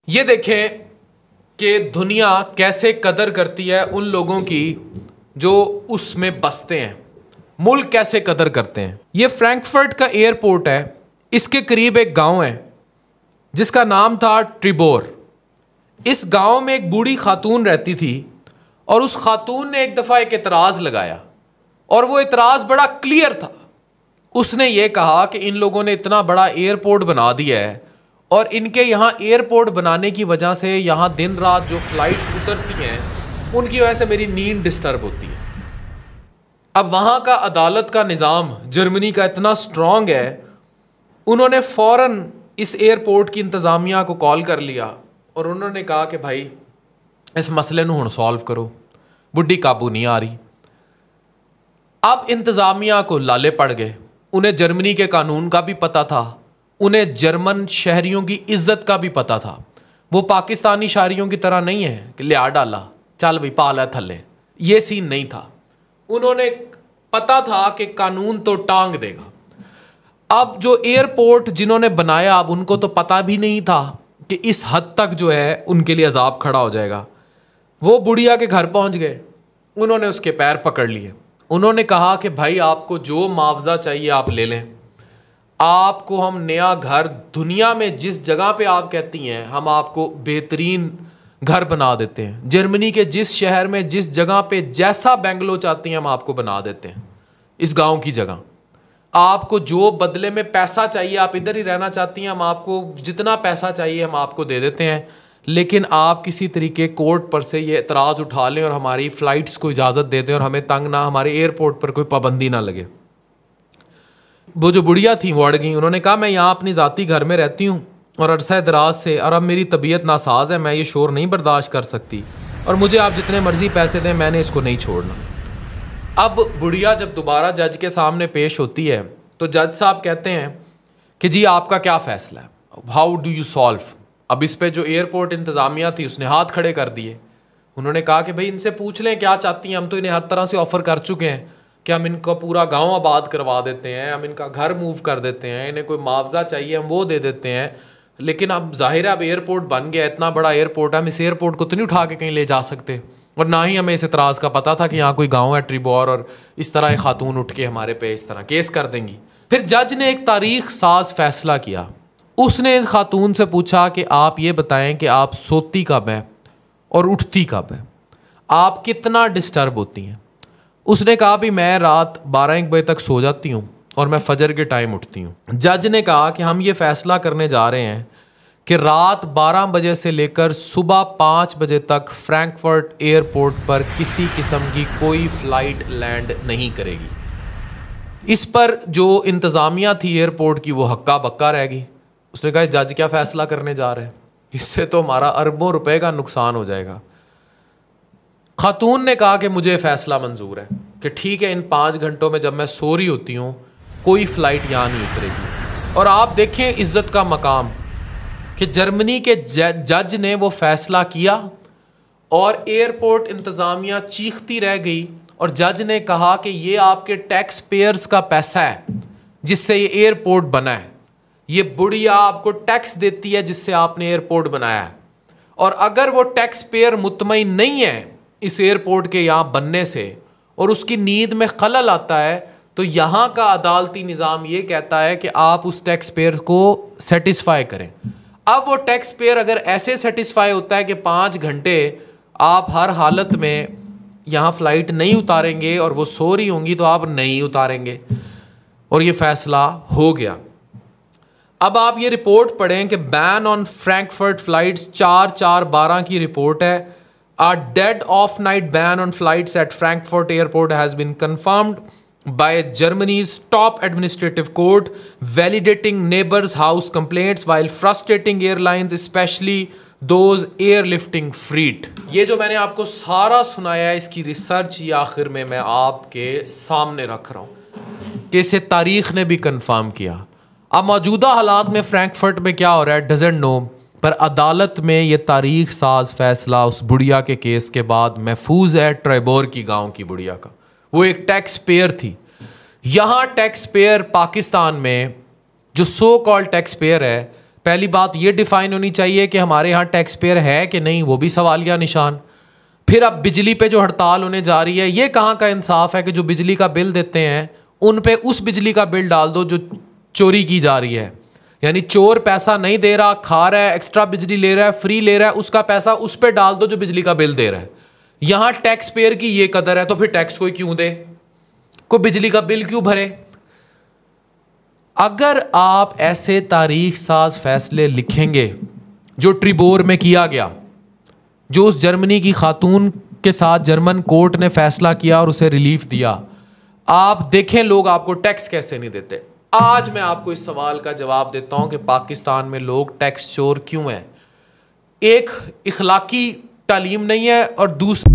ये देखें कि दुनिया कैसे कदर करती है उन लोगों की जो उसमें बसते हैं। मुल्क कैसे कदर करते हैं। ये फ्रैंकफर्ट का एयरपोर्ट है। इसके करीब एक गांव है जिसका नाम था ट्रिबोर। इस गांव में एक बूढ़ी खातून रहती थी और उस खातून ने एक दफ़ा एक एतराज़ लगाया और वो एतराज़ बड़ा क्लियर था। उसने ये कहा कि इन लोगों ने इतना बड़ा एयरपोर्ट बना दिया है और इनके यहाँ एयरपोर्ट बनाने की वजह से यहाँ दिन रात जो फ़्लाइट्स उतरती हैं उनकी वजह से मेरी नींद डिस्टर्ब होती है। अब वहाँ का अदालत का निज़ाम जर्मनी का इतना स्ट्रॉन्ग है, उन्होंने फ़ौरन इस एयरपोर्ट की इंतज़ामिया को कॉल कर लिया और उन्होंने कहा कि भाई इस मसले नूं हुण सॉल्व करो, बुढ़ी काबू नहीं आ रही। अब इंतज़ामिया को लाले पड़ गए। उन्हें जर्मनी के कानून का भी पता था, उन्हें जर्मन शहरियों की इज्जत का भी पता था। वो पाकिस्तानी शहरियों की तरह नहीं है कि लिया डाला चल भाई पाला थले, ये सीन नहीं था। उन्होंने पता था कि कानून तो टांग देगा। अब जो एयरपोर्ट जिन्होंने बनाया, अब उनको तो पता भी नहीं था कि इस हद तक जो है उनके लिए अजाब खड़ा हो जाएगा। वो बुढ़िया के घर पहुंच गए, उन्होंने उसके पैर पकड़ लिए। उन्होंने कहा कि भाई आपको जो मुआवजा चाहिए आप ले लें, आपको हम नया घर दुनिया में जिस जगह पे आप कहती हैं हम आपको बेहतरीन घर बना देते हैं। जर्मनी के जिस शहर में जिस जगह पे जैसा बेंगलो चाहती हैं हम आपको बना देते हैं इस गांव की जगह। आपको जो बदले में पैसा चाहिए, आप इधर ही रहना चाहती हैं, हम आपको जितना पैसा चाहिए हम आपको दे देते हैं, लेकिन आप किसी तरीके कोर्ट पर से ये एतराज़ उठा लें और हमारी फ़्लाइट्स को इजाज़त दे दें और हमें तंग ना, हमारे एयरपोर्ट पर कोई पाबंदी ना लगे। वो जो बुढ़िया थी वो अड़ गई। उन्होंने कहा मैं यहाँ अपनी ज़ाती घर में रहती हूँ और अरसा दराज से, और अब मेरी तबीयत नासाज है, मैं ये शोर नहीं बर्दाश्त कर सकती और मुझे आप जितने मर्ज़ी पैसे दें मैंने इसको नहीं छोड़ना। अब बुढ़िया जब दोबारा जज के सामने पेश होती है तो जज साहब कहते हैं कि जी आपका क्या फ़ैसला है, हाउ डू यू सॉल्व। अब इस पे जो एयरपोर्ट इंतज़ामिया थी उसने हाथ खड़े कर दिए। उन्होंने कहा कि भाई इनसे पूछ लें क्या चाहती हैं, हम तो इन्हें हर तरह से ऑफ़र कर चुके हैं कि हम इनका पूरा गांव आबाद करवा देते हैं, हम इनका घर मूव कर देते हैं, इन्हें कोई मुआवजा चाहिए हम वो दे देते हैं। लेकिन अब जाहिर है अब एयरपोर्ट बन गया, इतना बड़ा एयरपोर्ट है, हम इस एयरपोर्ट को तो नहीं उठा के कहीं ले जा सकते, और ना ही हमें इस एतराज़ का पता था कि यहाँ कोई गाँव है ट्रिबोर और इस तरह एक खातून उठ के हमारे पे इस तरह केस कर देंगी। फिर जज ने एक तारीख साज फैसला किया। उसने खातून से पूछा कि आप ये बताएं कि आप सोती कब हैं और उठती कब हैं, आप कितना डिस्टर्ब होती हैं। उसने कहा भी मैं रात 12-1 बजे तक सो जाती हूँ और मैं फजर के टाइम उठती हूँ। जज ने कहा कि हम ये फैसला करने जा रहे हैं कि रात 12 बजे से लेकर सुबह 5 बजे तक फ्रैंकफर्ट एयरपोर्ट पर किसी किस्म की कोई फ़्लाइट लैंड नहीं करेगी। इस पर जो इंतज़ामिया थी एयरपोर्ट की वो हक्का बक्का रह गई। उसने कहा जज क्या फ़ैसला करने जा रहे हैं, इससे तो हमारा अरबों रुपए का नुकसान हो जाएगा। खातून ने कहा कि मुझे फ़ैसला मंजूर है कि ठीक है इन 5 घंटों में जब मैं सो रही होती हूँ कोई फ़्लाइट यहाँ नहीं उतरेगी। और आप देखें इज़्ज़त का मकाम कि जर्मनी के जज ने वो फ़ैसला किया और एयरपोर्ट इंतज़ामिया चीखती रह गई और जज ने कहा कि ये आपके टैक्स पेयर्स का पैसा है जिससे ये एयरपोर्ट बना है, ये बुढ़िया आपको टैक्स देती है जिससे आपने एयरपोर्ट बनाया है, और अगर वो टैक्स पेयर मुतमईन नहीं है इस एयरपोर्ट के यहाँ बनने से और उसकी नींद में खलल आता है तो यहाँ का अदालती निज़ाम ये कहता है कि आप उस टैक्स पेयर को सेटिस्फाई करें। अब वो टैक्स पेयर अगर ऐसे सेटिस्फाई होता है कि 5 घंटे आप हर हालत में यहाँ फ़्लाइट नहीं उतारेंगे और वो सो रही होंगी तो आप नहीं उतारेंगे, और ये फ़ैसला हो गया। अब आप ये रिपोर्ट पढ़ें कि बैन ऑन फ्रैंकफर्ट फ़्लाइट्स 4/4/12 की रिपोर्ट है। A dead off night ban on flights at Frankfurt Airport has been confirmed by Germany's top administrative court, validating neighbors' house complaints while frustrating airlines, especially those airlifting freight. ये जो मैंने आपको सारा सुनाया है इसकी रिसर्च ये आखिर में मैं आपके सामने रख रहा हूँ कि इसे तारीख ने भी कंफर्म किया। अब मौजूदा हालात में फ्रैंकफर्ट में क्या हो रहा है डजेंट नो, पर अदालत में ये तारीख साज फैसला उस बुढ़िया के केस के बाद महफूज है ट्रिबोर की गांव की बुढ़िया का। वो एक टैक्स पेयर थी। यहाँ टैक्स पेयर पाकिस्तान में जो सो कॉल्ड टैक्स पेयर है पहली बात ये डिफाइन होनी चाहिए कि हमारे यहाँ टैक्स पेयर है कि नहीं, वो भी सवालिया निशान। फिर अब बिजली पे जो हड़ताल होने जा रही है, ये कहाँ का इंसाफ है कि जो बिजली का बिल देते हैं उन पे उस बिजली का बिल डाल दो जो चोरी की जा रही है। यानी चोर पैसा नहीं दे रहा, खा रहा है, एक्स्ट्रा बिजली ले रहा है, फ्री ले रहा है, उसका पैसा उस पे डाल दो जो बिजली का बिल दे रहा है। यहां टैक्स पेयर की ये कदर है तो फिर टैक्स कोई क्यों दे, कोई बिजली का बिल क्यों भरे? अगर आप ऐसे तारीख साज फैसले लिखेंगे जो ट्रिबोर में किया गया, जो उस जर्मनी की खातून के साथ जर्मन कोर्ट ने फैसला किया और उसे रिलीफ दिया, आप देखें लोग आपको टैक्स कैसे नहीं देते। आज मैं आपको इस सवाल का जवाब देता हूं कि पाकिस्तान में लोग टैक्स चोर क्यों हैं। एक इखलाकी तालीम नहीं है और दूसरा